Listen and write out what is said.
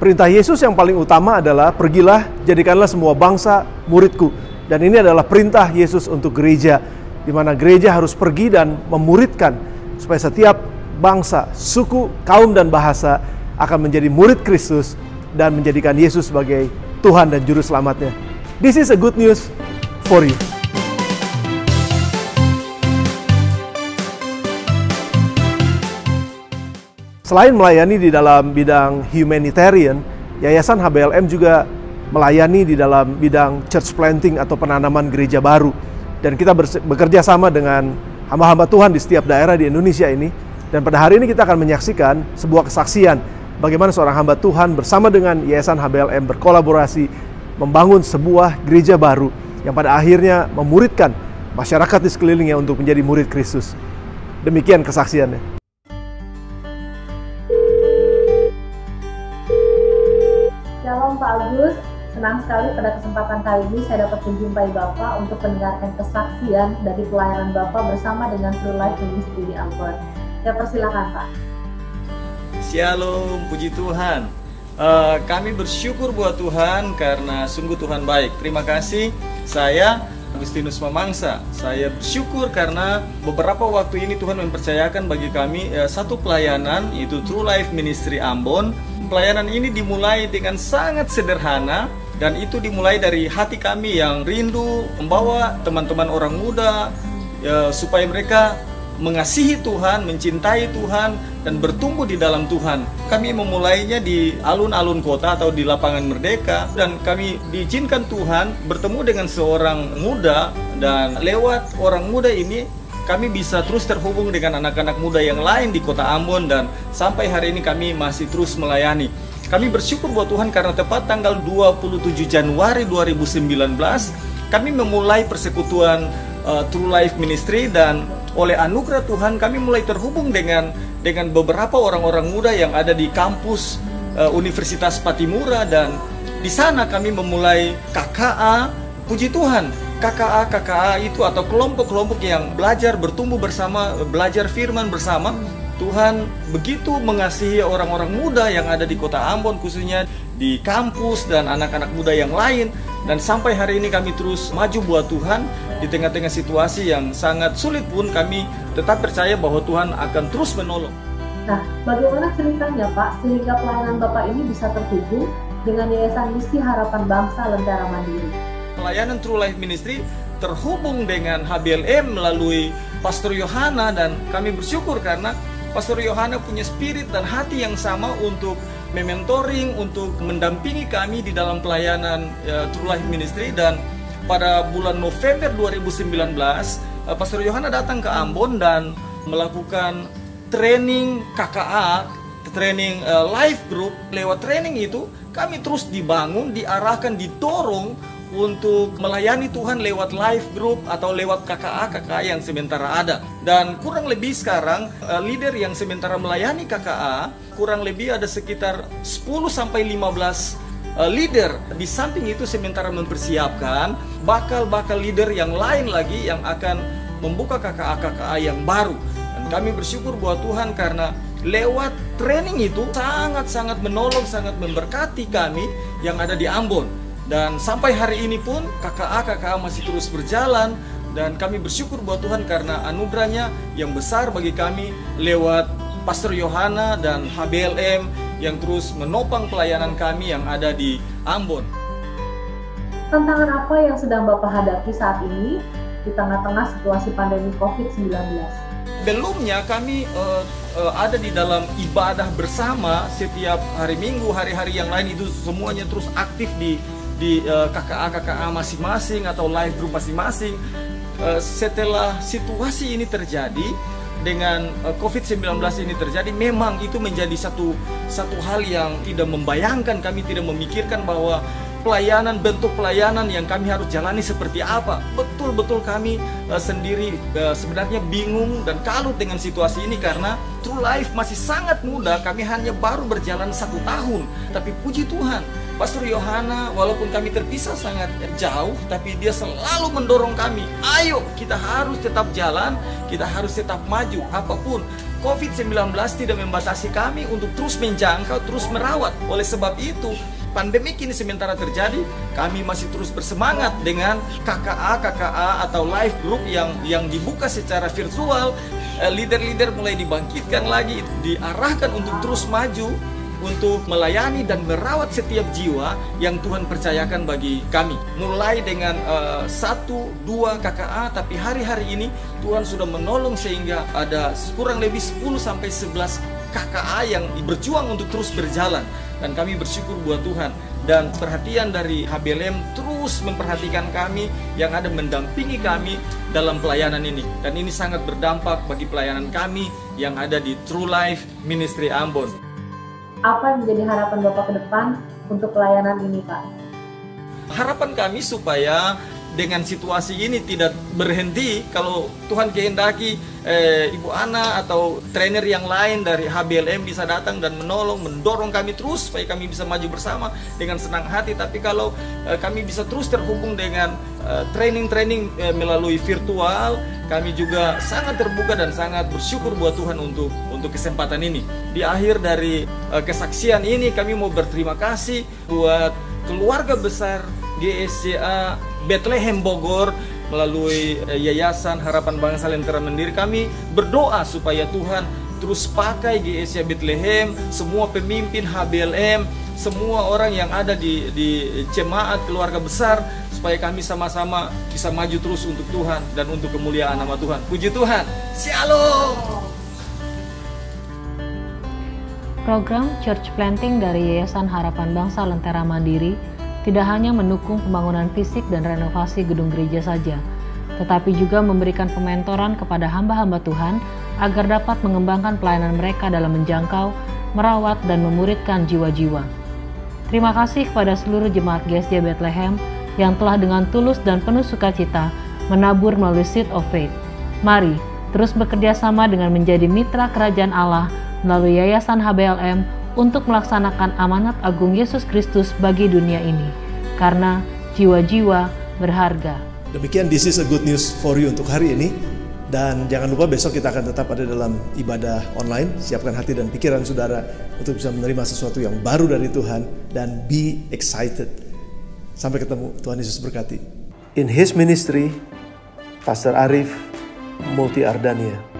Perintah Yesus yang paling utama adalah pergilah, jadikanlah semua bangsa muridku. Dan ini adalah perintah Yesus untuk gereja, di mana gereja harus pergi dan memuridkan supaya setiap bangsa, suku, kaum, dan bahasa akan menjadi murid Kristus dan menjadikan Yesus sebagai Tuhan dan Juru Selamatnya. This is a good news for you. Selain melayani di dalam bidang humanitarian, Yayasan HBLM juga melayani di dalam bidang church planting atau penanaman gereja baru. Dan kita bekerja sama dengan hamba-hamba Tuhan di setiap daerah di Indonesia ini. Dan pada hari ini kita akan menyaksikan sebuah kesaksian bagaimana seorang hamba Tuhan bersama dengan Yayasan HBLM berkolaborasi membangun sebuah gereja baru yang pada akhirnya memuridkan masyarakat di sekelilingnya untuk menjadi murid Kristus. Demikian kesaksiannya. Shalom Pak Agus, senang sekali pada kesempatan kali ini saya dapat menjumpai Bapak untuk mendengarkan kesaksian dari pelayanan Bapak bersama dengan True Life Ministry di Ambon. Ya, persilakan Pak. Shalom, puji Tuhan. Kami bersyukur buat Tuhan karena sungguh Tuhan baik. Terima kasih. Saya Agustinus Mamangsa. Saya bersyukur karena beberapa waktu ini Tuhan mempercayakan bagi kami satu pelayanan, yaitu True Life Ministry Ambon. Pelayanan ini dimulai dengan sangat sederhana dan itu dimulai dari hati kami yang rindu membawa teman-teman orang muda supaya mereka mengasihi Tuhan, mencintai Tuhan, dan bertumbuh di dalam Tuhan. Kami memulainya di alun-alun kota atau di lapangan Merdeka, dan kami diizinkan Tuhan bertemu dengan seorang muda, dan lewat orang muda ini kami bisa terus terhubung dengan anak-anak muda yang lain di kota Ambon, dan sampai hari ini kami masih terus melayani. Kami bersyukur buat Tuhan karena tepat tanggal 27 Januari 2019 kami memulai persekutuan True Life Ministry, dan oleh anugerah Tuhan kami mulai terhubung dengan beberapa orang-orang muda yang ada di kampus Universitas Patimura, dan di sana kami memulai KKA. Puji Tuhan, KKA itu atau kelompok-kelompok yang belajar bertumbuh bersama, belajar firman bersama. Tuhan begitu mengasihi orang-orang muda yang ada di kota Ambon, khususnya di kampus dan anak-anak muda yang lain. Dan sampai hari ini kami terus maju buat Tuhan. Di tengah-tengah situasi yang sangat sulit pun kami tetap percaya bahwa Tuhan akan terus menolong. Nah, bagaimana ceritanya Pak sehingga pelayanan Bapak ini bisa terhubung dengan Yayasan Misi Harapan Bangsa Lentera Mandiri? Pelayanan True Life Ministry terhubung dengan HBLM melalui Pastor Yohana, dan kami bersyukur karena Pastor Yohana punya spirit dan hati yang sama untuk mementoring, untuk mendampingi kami di dalam pelayanan True Life Ministry. Dan pada bulan November 2019 Pastor Yohana datang ke Ambon dan melakukan training KKA, training life group. Lewat training itu kami terus dibangun, diarahkan, didorong untuk melayani Tuhan lewat life group atau lewat KKA yang sementara ada. Dan kurang lebih sekarang leader yang sementara melayani KKA kurang lebih ada sekitar 10-15 leader. Di samping itu sementara mempersiapkan bakal leader yang lain lagi yang akan membuka KKA yang baru. Dan kami bersyukur buat Tuhan karena lewat training itu sangat-sangat menolong, sangat memberkati kami yang ada di Ambon. Dan sampai hari ini pun KKA masih terus berjalan, dan kami bersyukur buat Tuhan karena anugerahnya yang besar bagi kami lewat Pastor Yohana dan HBLM yang terus menopang pelayanan kami yang ada di Ambon. Tantangan apa yang sedang Bapak hadapi saat ini di tengah-tengah situasi pandemi COVID-19? Belumnya kami ada di dalam ibadah bersama setiap hari Minggu, hari-hari yang lain itu semuanya terus aktif di KKA masing-masing atau live group masing-masing. Setelah situasi ini terjadi, dengan COVID-19 ini terjadi, memang itu menjadi satu hal yang tidak membayangkan, kami tidak memikirkan bahwa pelayanan, bentuk pelayanan yang kami harus jalani seperti apa. Betul-betul kami sendiri sebenarnya bingung dan kalut dengan situasi ini karena True Life masih sangat muda. Kami hanya baru berjalan 1 tahun. Tapi puji Tuhan, Pastor Yohana walaupun kami terpisah sangat jauh, tapi dia selalu mendorong kami, ayo kita harus tetap jalan, kita harus tetap maju. Apapun COVID-19 tidak membatasi kami untuk terus menjangkau, terus merawat. Oleh sebab itu, pandemi ini sementara terjadi, kami masih terus bersemangat dengan KKA atau live group yang dibuka secara virtual. Leader-leader mulai dibangkitkan lagi, diarahkan untuk terus maju, untuk melayani dan merawat setiap jiwa yang Tuhan percayakan bagi kami. Mulai dengan 1-2 KKA, tapi hari-hari ini Tuhan sudah menolong sehingga ada kurang lebih 10-11 KKA yang berjuang untuk terus berjalan. Dan kami bersyukur buat Tuhan. Dan perhatian dari HBLM terus memperhatikan kami, yang ada mendampingi kami dalam pelayanan ini. Dan ini sangat berdampak bagi pelayanan kami yang ada di True Life Ministry Ambon. Apa yang menjadi harapan Bapak ke depan untuk pelayanan ini, Pak? Harapan kami supaya dengan situasi ini tidak berhenti. Kalau Tuhan kehendaki Ibu Ana atau trainer yang lain dari HBLM bisa datang dan menolong, mendorong kami terus supaya kami bisa maju bersama dengan senang hati. Tapi kalau kami bisa terus terhubung dengan training-training melalui virtual, kami juga sangat terbuka dan sangat bersyukur buat Tuhan untuk kesempatan ini. Di akhir dari kesaksian ini, kami mau berterima kasih buat keluarga besar GSCA Bethlehem Bogor melalui Yayasan Harapan Bangsa Lentera Mandiri. Kami berdoa supaya Tuhan terus pakai GSCA Bethlehem, semua pemimpin HBLM, semua orang yang ada di jemaat keluarga besar, supaya kami sama-sama bisa maju terus untuk Tuhan dan untuk kemuliaan nama Tuhan. Puji Tuhan. Shalom. Program Church Planting dari Yayasan Harapan Bangsa Lentera Mandiri tidak hanya mendukung pembangunan fisik dan renovasi gedung gereja saja, tetapi juga memberikan pementoran kepada hamba-hamba Tuhan agar dapat mengembangkan pelayanan mereka dalam menjangkau, merawat, dan memuridkan jiwa-jiwa. Terima kasih kepada seluruh jemaat GSCA Bethlehem yang telah dengan tulus dan penuh sukacita menabur melalui Seed of Faith. Mari terus bekerja sama dengan menjadi mitra kerajaan Allah melalui Yayasan HBLM untuk melaksanakan amanat agung Yesus Kristus bagi dunia ini, karena jiwa-jiwa berharga. Demikian This is a Good News for you untuk hari ini. Dan jangan lupa besok kita akan tetap ada dalam ibadah online. Siapkan hati dan pikiran saudara untuk bisa menerima sesuatu yang baru dari Tuhan. Dan be excited. Sampai ketemu, Tuhan Yesus berkati. In His ministry, Pastor Arif Multi Ardania.